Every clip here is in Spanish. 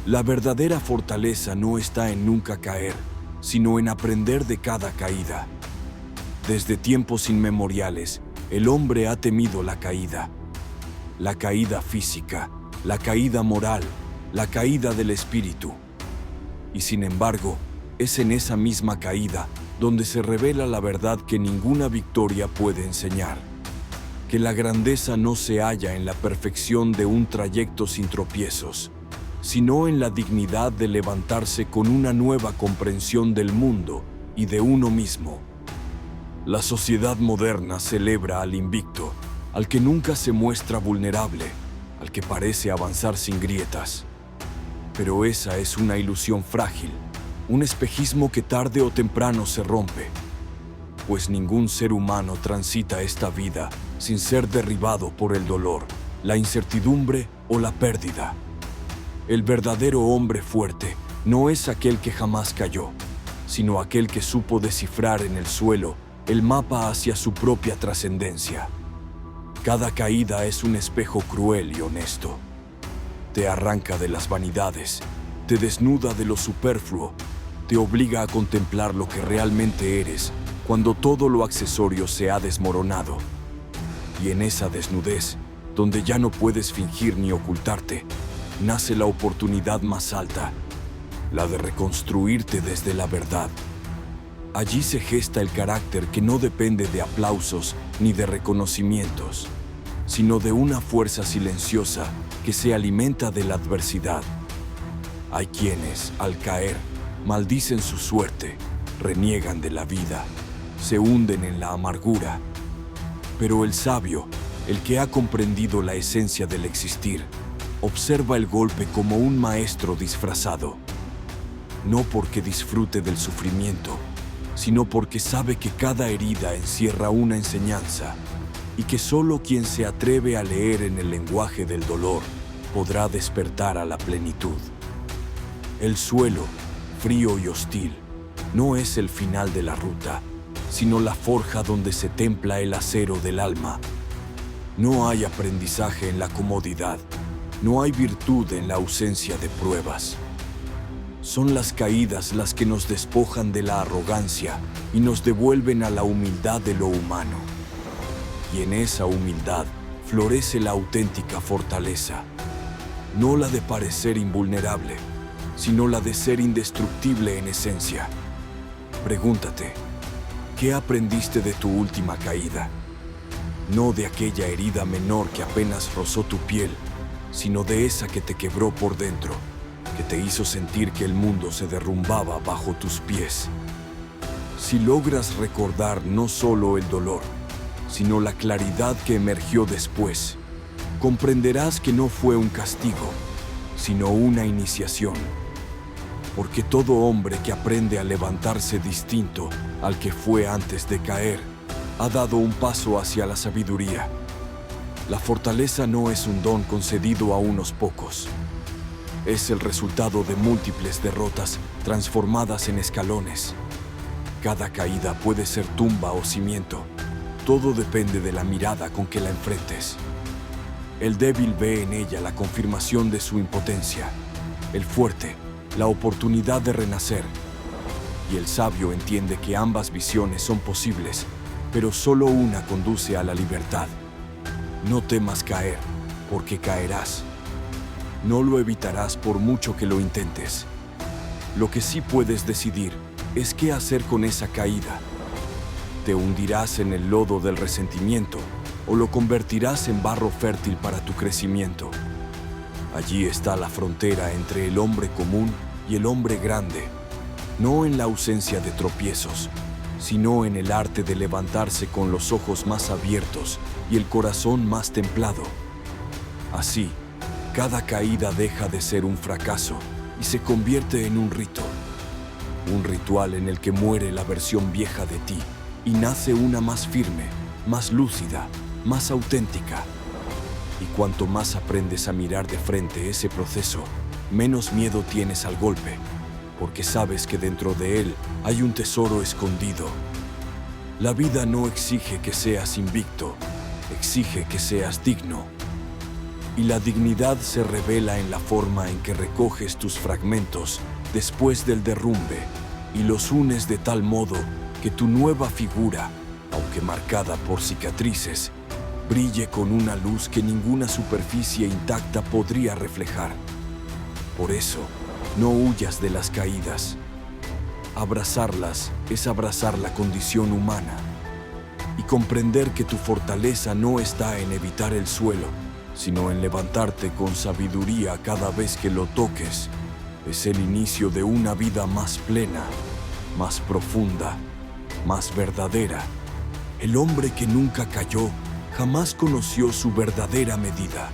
La verdadera fortaleza no está en nunca caer, sino en aprender de cada caída. Desde tiempos inmemoriales, el hombre ha temido la caída física, la caída moral, la caída del espíritu. Y sin embargo, es en esa misma caída donde se revela la verdad que ninguna victoria puede enseñar. Que la grandeza no se halla en la perfección de un trayecto sin tropiezos, sino en la dignidad de levantarse con una nueva comprensión del mundo y de uno mismo. La sociedad moderna celebra al invicto, al que nunca se muestra vulnerable, al que parece avanzar sin grietas. Pero esa es una ilusión frágil, un espejismo que tarde o temprano se rompe, pues ningún ser humano transita esta vida sin ser derribado por el dolor, la incertidumbre o la pérdida. El verdadero hombre fuerte no es aquel que jamás cayó, sino aquel que supo descifrar en el suelo el mapa hacia su propia trascendencia. Cada caída es un espejo cruel y honesto. Te arranca de las vanidades, te desnuda de lo superfluo, te obliga a contemplar lo que realmente eres cuando todo lo accesorio se ha desmoronado. Y en esa desnudez, donde ya no puedes fingir ni ocultarte, nace la oportunidad más alta, la de reconstruirte desde la verdad. Allí se gesta el carácter que no depende de aplausos ni de reconocimientos, sino de una fuerza silenciosa que se alimenta de la adversidad. Hay quienes, al caer, maldicen su suerte, reniegan de la vida, se hunden en la amargura. Pero el sabio, el que ha comprendido la esencia del existir, observa el golpe como un maestro disfrazado. No porque disfrute del sufrimiento, sino porque sabe que cada herida encierra una enseñanza y que solo quien se atreve a leer en el lenguaje del dolor podrá despertar a la plenitud. El suelo, frío y hostil, no es el final de la ruta, sino la forja donde se templa el acero del alma. No hay aprendizaje en la comodidad, no hay virtud en la ausencia de pruebas. Son las caídas las que nos despojan de la arrogancia y nos devuelven a la humildad de lo humano. Y en esa humildad florece la auténtica fortaleza, no la de parecer invulnerable, sino la de ser indestructible en esencia. Pregúntate, ¿qué aprendiste de tu última caída? No de aquella herida menor que apenas rozó tu piel, sino de esa que te quebró por dentro, que te hizo sentir que el mundo se derrumbaba bajo tus pies. Si logras recordar no solo el dolor, sino la claridad que emergió después, comprenderás que no fue un castigo, sino una iniciación. Porque todo hombre que aprende a levantarse distinto al que fue antes de caer, ha dado un paso hacia la sabiduría. La fortaleza no es un don concedido a unos pocos. Es el resultado de múltiples derrotas transformadas en escalones. Cada caída puede ser tumba o cimiento. Todo depende de la mirada con que la enfrentes. El débil ve en ella la confirmación de su impotencia. El fuerte, la oportunidad de renacer. Y el sabio entiende que ambas visiones son posibles, pero solo una conduce a la libertad. No temas caer, porque caerás. No lo evitarás por mucho que lo intentes. Lo que sí puedes decidir es qué hacer con esa caída. ¿Te hundirás en el lodo del resentimiento o lo convertirás en barro fértil para tu crecimiento? Allí está la frontera entre el hombre común y el hombre grande, no en la ausencia de tropiezos, sino en el arte de levantarse con los ojos más abiertos y el corazón más templado. Así, cada caída deja de ser un fracaso y se convierte en un rito. Un ritual en el que muere la versión vieja de ti y nace una más firme, más lúcida, más auténtica. Y cuanto más aprendes a mirar de frente ese proceso, menos miedo tienes al golpe, porque sabes que dentro de él hay un tesoro escondido. La vida no exige que seas invicto, exige que seas digno. Y la dignidad se revela en la forma en que recoges tus fragmentos después del derrumbe y los unes de tal modo que tu nueva figura, aunque marcada por cicatrices, brille con una luz que ninguna superficie intacta podría reflejar. Por eso, no huyas de las caídas. Abrazarlas es abrazar la condición humana y comprender que tu fortaleza no está en evitar el suelo, sino en levantarte con sabiduría cada vez que lo toques. Es el inicio de una vida más plena, más profunda, más verdadera. El hombre que nunca cayó jamás conoció su verdadera medida,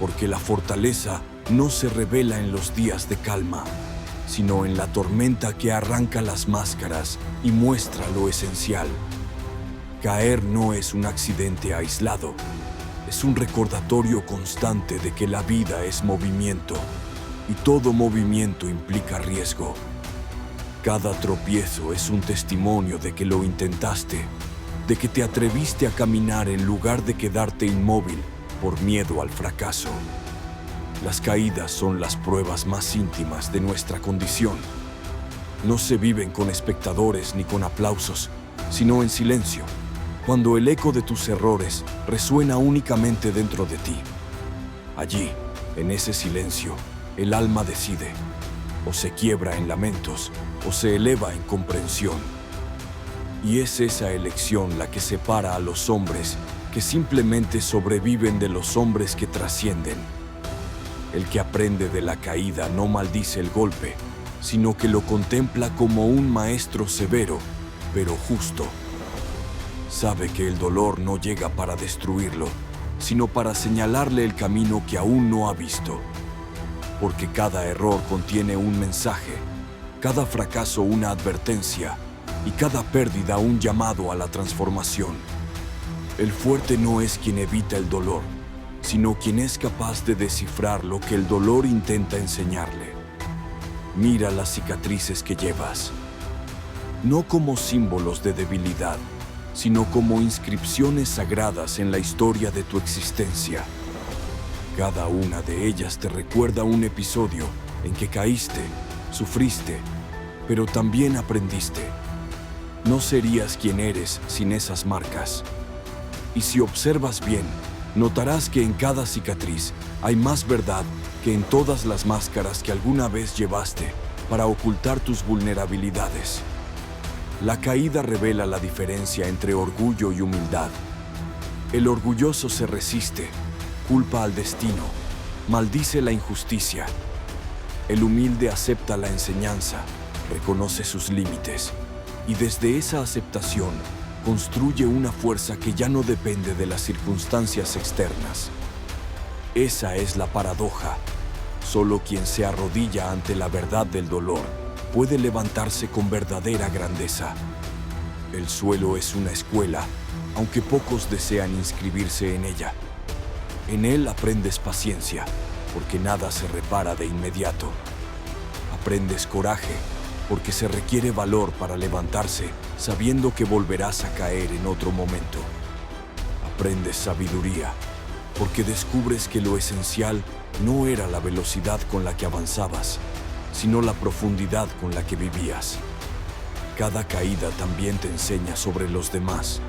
porque la fortaleza no se revela en los días de calma, sino en la tormenta que arranca las máscaras y muestra lo esencial. Caer no es un accidente aislado, es un recordatorio constante de que la vida es movimiento, y todo movimiento implica riesgo. Cada tropiezo es un testimonio de que lo intentaste, de que te atreviste a caminar en lugar de quedarte inmóvil por miedo al fracaso. Las caídas son las pruebas más íntimas de nuestra condición. No se viven con espectadores ni con aplausos, sino en silencio, cuando el eco de tus errores resuena únicamente dentro de ti. Allí, en ese silencio, el alma decide, o se quiebra en lamentos, o se eleva en comprensión. Y es esa elección la que separa a los hombres que simplemente sobreviven de los hombres que trascienden. El que aprende de la caída no maldice el golpe, sino que lo contempla como un maestro severo, pero justo. Sabe que el dolor no llega para destruirlo, sino para señalarle el camino que aún no ha visto. Porque cada error contiene un mensaje, cada fracaso una advertencia y cada pérdida un llamado a la transformación. El fuerte no es quien evita el dolor, sino quien es capaz de descifrar lo que el dolor intenta enseñarle. Mira las cicatrices que llevas, no como símbolos de debilidad, sino como inscripciones sagradas en la historia de tu existencia. Cada una de ellas te recuerda un episodio en que caíste, sufriste, pero también aprendiste. No serías quien eres sin esas marcas. Y si observas bien, notarás que en cada cicatriz hay más verdad que en todas las máscaras que alguna vez llevaste para ocultar tus vulnerabilidades. La caída revela la diferencia entre orgullo y humildad. El orgulloso se resiste, culpa al destino, maldice la injusticia. El humilde acepta la enseñanza, reconoce sus límites y desde esa aceptación construye una fuerza que ya no depende de las circunstancias externas. Esa es la paradoja. Solo quien se arrodilla ante la verdad del dolor puede levantarse con verdadera grandeza. El suelo es una escuela, aunque pocos desean inscribirse en ella. En él aprendes paciencia, porque nada se repara de inmediato. Aprendes coraje, porque se requiere valor para levantarse, sabiendo que volverás a caer en otro momento. Aprendes sabiduría, porque descubres que lo esencial no era la velocidad con la que avanzabas, sino la profundidad con la que vivías. Cada caída también te enseña sobre los demás.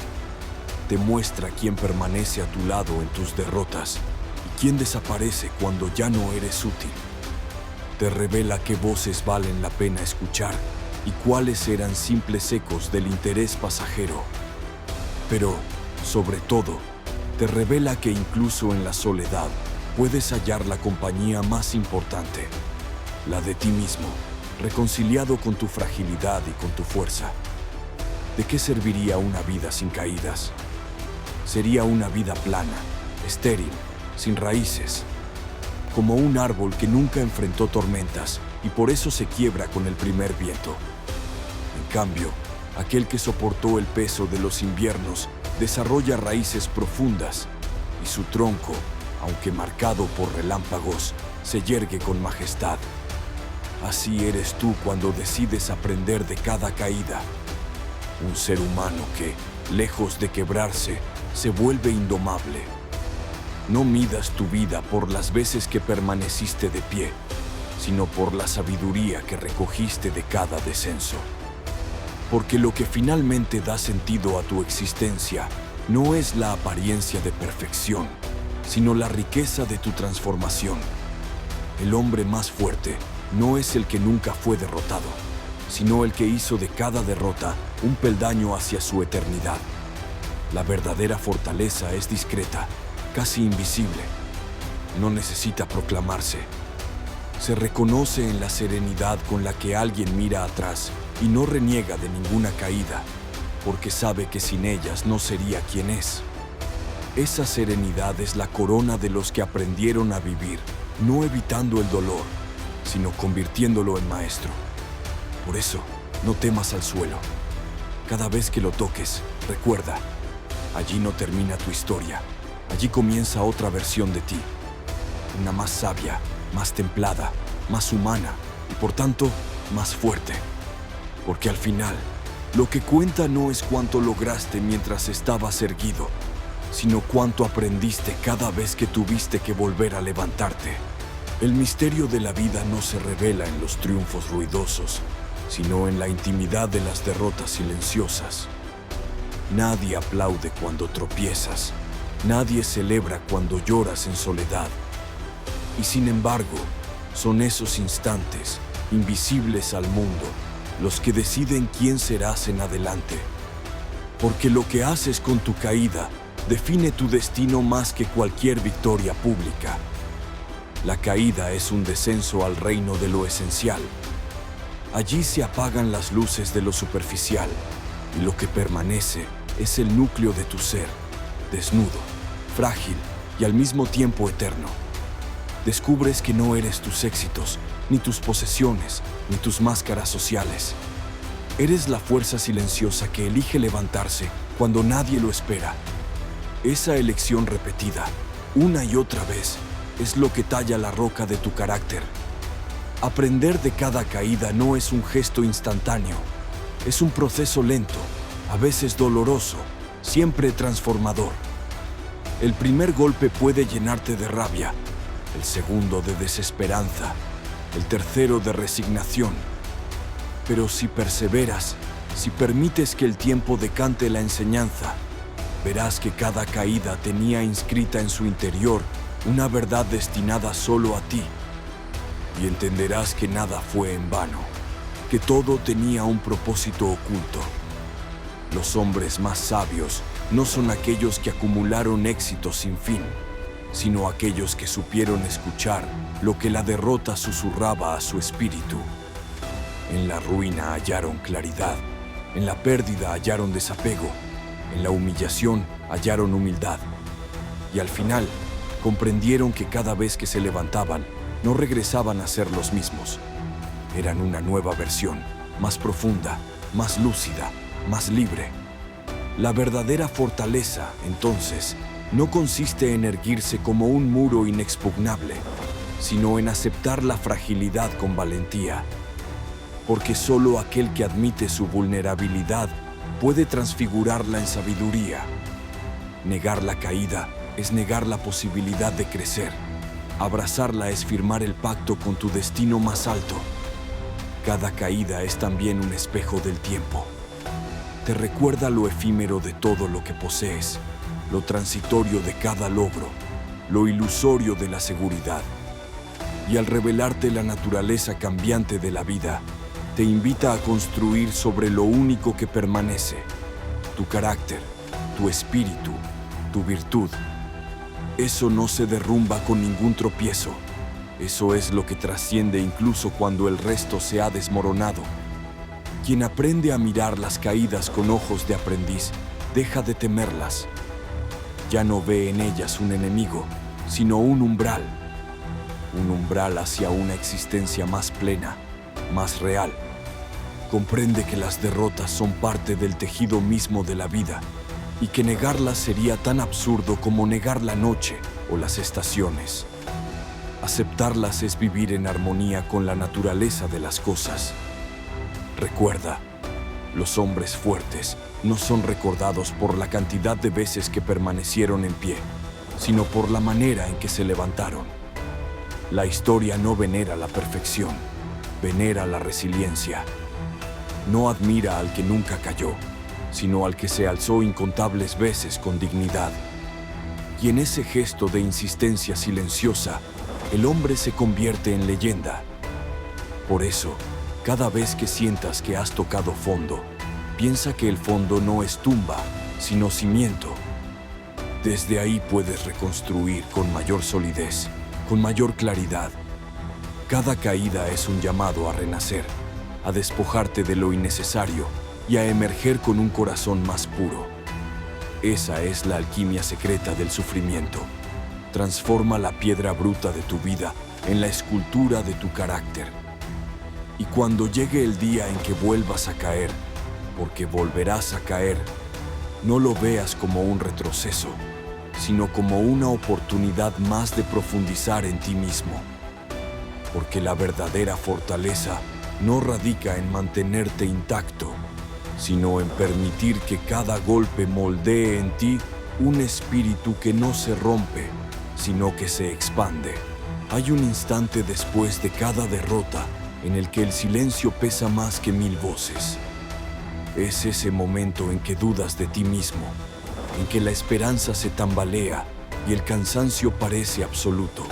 Te muestra quién permanece a tu lado en tus derrotas y quién desaparece cuando ya no eres útil. Te revela qué voces valen la pena escuchar y cuáles eran simples ecos del interés pasajero. Pero, sobre todo, te revela que incluso en la soledad puedes hallar la compañía más importante, la de ti mismo, reconciliado con tu fragilidad y con tu fuerza. ¿De qué serviría una vida sin caídas? Sería una vida plana, estéril, sin raíces, como un árbol que nunca enfrentó tormentas y por eso se quiebra con el primer viento. En cambio, aquel que soportó el peso de los inviernos desarrolla raíces profundas y su tronco, aunque marcado por relámpagos, se yergue con majestad. Así eres tú cuando decides aprender de cada caída. Un ser humano que, lejos de quebrarse, se vuelve indomable. No midas tu vida por las veces que permaneciste de pie, sino por la sabiduría que recogiste de cada descenso. Porque lo que finalmente da sentido a tu existencia no es la apariencia de perfección, sino la riqueza de tu transformación. El hombre más fuerte no es el que nunca fue derrotado, sino el que hizo de cada derrota un peldaño hacia su eternidad. La verdadera fortaleza es discreta, casi invisible. No necesita proclamarse. Se reconoce en la serenidad con la que alguien mira atrás y no reniega de ninguna caída, porque sabe que sin ellas no sería quien es. Esa serenidad es la corona de los que aprendieron a vivir, no evitando el dolor, sino convirtiéndolo en maestro. Por eso, no temas al suelo. Cada vez que lo toques, recuerda, allí no termina tu historia. Allí comienza otra versión de ti. Una más sabia, más templada, más humana y por tanto, más fuerte. Porque al final, lo que cuenta no es cuánto lograste mientras estabas erguido, sino cuánto aprendiste cada vez que tuviste que volver a levantarte. El misterio de la vida no se revela en los triunfos ruidosos, sino en la intimidad de las derrotas silenciosas. Nadie aplaude cuando tropiezas. Nadie celebra cuando lloras en soledad. Y sin embargo, son esos instantes, invisibles al mundo, los que deciden quién serás en adelante. Porque lo que haces con tu caída define tu destino más que cualquier victoria pública. La caída es un descenso al reino de lo esencial. Allí se apagan las luces de lo superficial y lo que permanece es el núcleo de tu ser, desnudo, frágil y al mismo tiempo eterno. Descubres que no eres tus éxitos, ni tus posesiones, ni tus máscaras sociales. Eres la fuerza silenciosa que elige levantarse cuando nadie lo espera. Esa elección repetida, una y otra vez, es lo que talla la roca de tu carácter. Aprender de cada caída no es un gesto instantáneo, es un proceso lento, a veces doloroso, siempre transformador. El primer golpe puede llenarte de rabia, el segundo de desesperanza, el tercero de resignación. Pero si perseveras, si permites que el tiempo decante la enseñanza, verás que cada caída tenía inscrita en su interior una verdad destinada solo a ti. Y entenderás que nada fue en vano, que todo tenía un propósito oculto. Los hombres más sabios no son aquellos que acumularon éxito sin fin, sino aquellos que supieron escuchar lo que la derrota susurraba a su espíritu. En la ruina hallaron claridad, en la pérdida hallaron desapego, en la humillación hallaron humildad. Y al final, comprendieron que cada vez que se levantaban, no regresaban a ser los mismos. Eran una nueva versión, más profunda, más lúcida, más libre. La verdadera fortaleza, entonces, no consiste en erguirse como un muro inexpugnable, sino en aceptar la fragilidad con valentía. Porque solo aquel que admite su vulnerabilidad puede transfigurarla en sabiduría. Negar la caída es negar la posibilidad de crecer. Abrazarla es firmar el pacto con tu destino más alto. Cada caída es también un espejo del tiempo. Te recuerda lo efímero de todo lo que posees, lo transitorio de cada logro, lo ilusorio de la seguridad. Y al revelarte la naturaleza cambiante de la vida, te invita a construir sobre lo único que permanece, tu carácter, tu espíritu, tu virtud. Eso no se derrumba con ningún tropiezo. Eso es lo que trasciende incluso cuando el resto se ha desmoronado. Quien aprende a mirar las caídas con ojos de aprendiz, deja de temerlas. Ya no ve en ellas un enemigo, sino un umbral hacia una existencia más plena, más real. Comprende que las derrotas son parte del tejido mismo de la vida y que negarlas sería tan absurdo como negar la noche o las estaciones. Aceptarlas es vivir en armonía con la naturaleza de las cosas. Recuerda, los hombres fuertes no son recordados por la cantidad de veces que permanecieron en pie, sino por la manera en que se levantaron. La historia no venera la perfección, venera la resiliencia. No admira al que nunca cayó, sino al que se alzó incontables veces con dignidad. Y en ese gesto de insistencia silenciosa, el hombre se convierte en leyenda. Por eso, cada vez que sientas que has tocado fondo, piensa que el fondo no es tumba, sino cimiento. Desde ahí puedes reconstruir con mayor solidez, con mayor claridad. Cada caída es un llamado a renacer, a despojarte de lo innecesario y a emerger con un corazón más puro. Esa es la alquimia secreta del sufrimiento. Transforma la piedra bruta de tu vida en la escultura de tu carácter. Y cuando llegue el día en que vuelvas a caer, porque volverás a caer, no lo veas como un retroceso, sino como una oportunidad más de profundizar en ti mismo. Porque la verdadera fortaleza no radica en mantenerte intacto, sino en permitir que cada golpe moldee en ti un espíritu que no se rompe, sino que se expande. Hay un instante después de cada derrota en el que el silencio pesa más que 1000 voces. Es ese momento en que dudas de ti mismo, en que la esperanza se tambalea y el cansancio parece absoluto.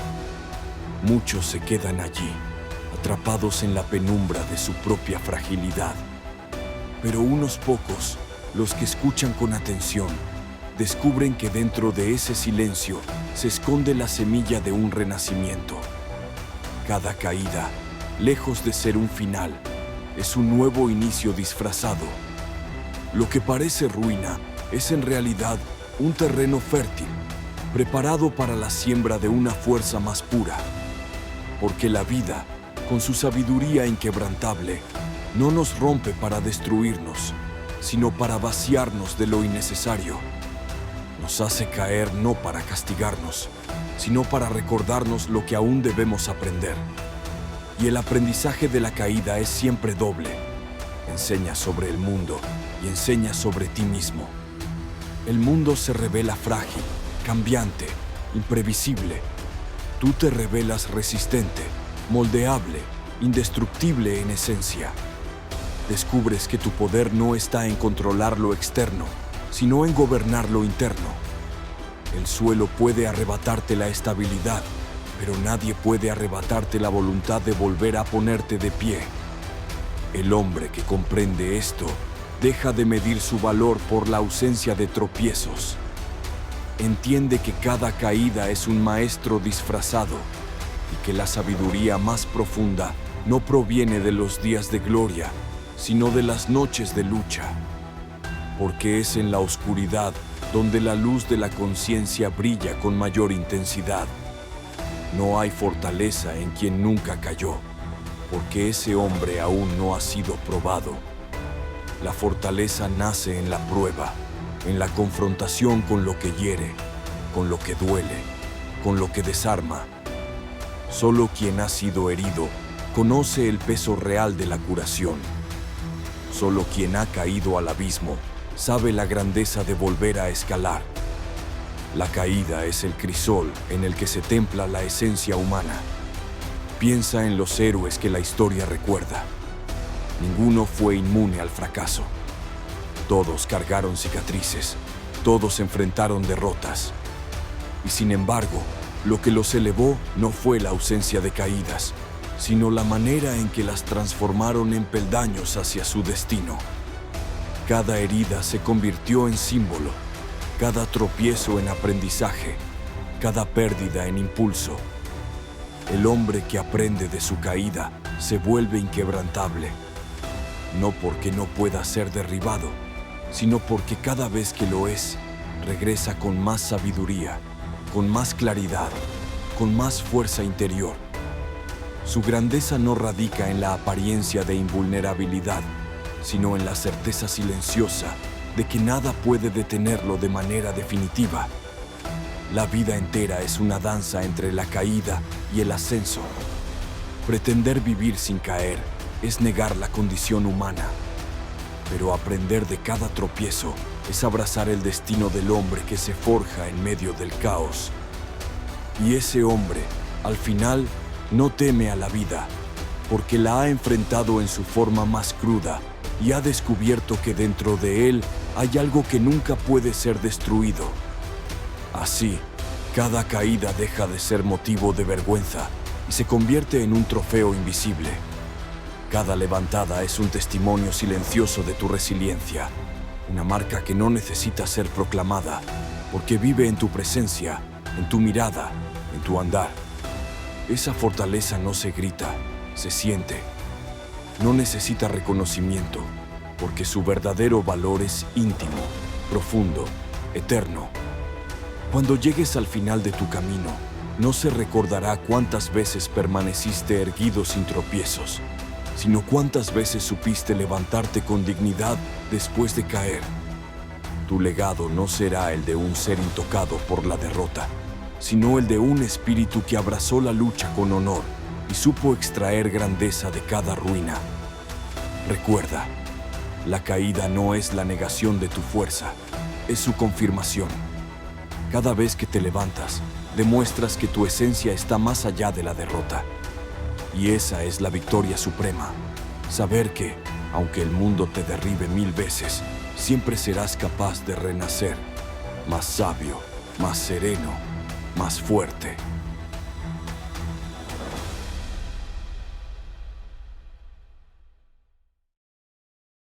Muchos se quedan allí, atrapados en la penumbra de su propia fragilidad. Pero unos pocos, los que escuchan con atención, descubren que dentro de ese silencio se esconde la semilla de un renacimiento. Cada caída, lejos de ser un final, es un nuevo inicio disfrazado. Lo que parece ruina es en realidad un terreno fértil, preparado para la siembra de una fuerza más pura. Porque la vida, con su sabiduría inquebrantable, no nos rompe para destruirnos, sino para vaciarnos de lo innecesario. Nos hace caer no para castigarnos, sino para recordarnos lo que aún debemos aprender. Y el aprendizaje de la caída es siempre doble. Enseña sobre el mundo y enseña sobre ti mismo. El mundo se revela frágil, cambiante, imprevisible. Tú te revelas resistente, moldeable, indestructible en esencia. Descubres que tu poder no está en controlar lo externo, sino en gobernar lo interno. El suelo puede arrebatarte la estabilidad, pero nadie puede arrebatarte la voluntad de volver a ponerte de pie. El hombre que comprende esto deja de medir su valor por la ausencia de tropiezos. Entiende que cada caída es un maestro disfrazado y que la sabiduría más profunda no proviene de los días de gloria, sino de las noches de lucha. Porque es en la oscuridad donde la luz de la conciencia brilla con mayor intensidad. No hay fortaleza en quien nunca cayó, porque ese hombre aún no ha sido probado. La fortaleza nace en la prueba, en la confrontación con lo que hiere, con lo que duele, con lo que desarma. Solo quien ha sido herido conoce el peso real de la curación. Solo quien ha caído al abismo sabe la grandeza de volver a escalar. La caída es el crisol en el que se templa la esencia humana. Piensa en los héroes que la historia recuerda. Ninguno fue inmune al fracaso. Todos cargaron cicatrices, todos enfrentaron derrotas. Y sin embargo, lo que los elevó no fue la ausencia de caídas, sino la manera en que las transformaron en peldaños hacia su destino. Cada herida se convirtió en símbolo, cada tropiezo en aprendizaje, cada pérdida en impulso. El hombre que aprende de su caída se vuelve inquebrantable, no porque no pueda ser derribado, sino porque cada vez que lo es, regresa con más sabiduría, con más claridad, con más fuerza interior. Su grandeza no radica en la apariencia de invulnerabilidad, sino en la certeza silenciosa de que nada puede detenerlo de manera definitiva. La vida entera es una danza entre la caída y el ascenso. Pretender vivir sin caer es negar la condición humana, pero aprender de cada tropiezo es abrazar el destino del hombre que se forja en medio del caos. Y ese hombre, al final, no teme a la vida, porque la ha enfrentado en su forma más cruda y ha descubierto que dentro de él hay algo que nunca puede ser destruido. Así, cada caída deja de ser motivo de vergüenza y se convierte en un trofeo invisible. Cada levantada es un testimonio silencioso de tu resiliencia, una marca que no necesita ser proclamada, porque vive en tu presencia, en tu mirada, en tu andar. Esa fortaleza no se grita, se siente. No necesita reconocimiento, porque su verdadero valor es íntimo, profundo, eterno. Cuando llegues al final de tu camino, no se recordará cuántas veces permaneciste erguido sin tropiezos, sino cuántas veces supiste levantarte con dignidad después de caer. Tu legado no será el de un ser intocado por la derrota, sino el de un espíritu que abrazó la lucha con honor y supo extraer grandeza de cada ruina. Recuerda, la caída no es la negación de tu fuerza, es su confirmación. Cada vez que te levantas, demuestras que tu esencia está más allá de la derrota. Y esa es la victoria suprema. Saber que, aunque el mundo te derribe 1000 veces, siempre serás capaz de renacer, más sabio, más sereno, más fuerte.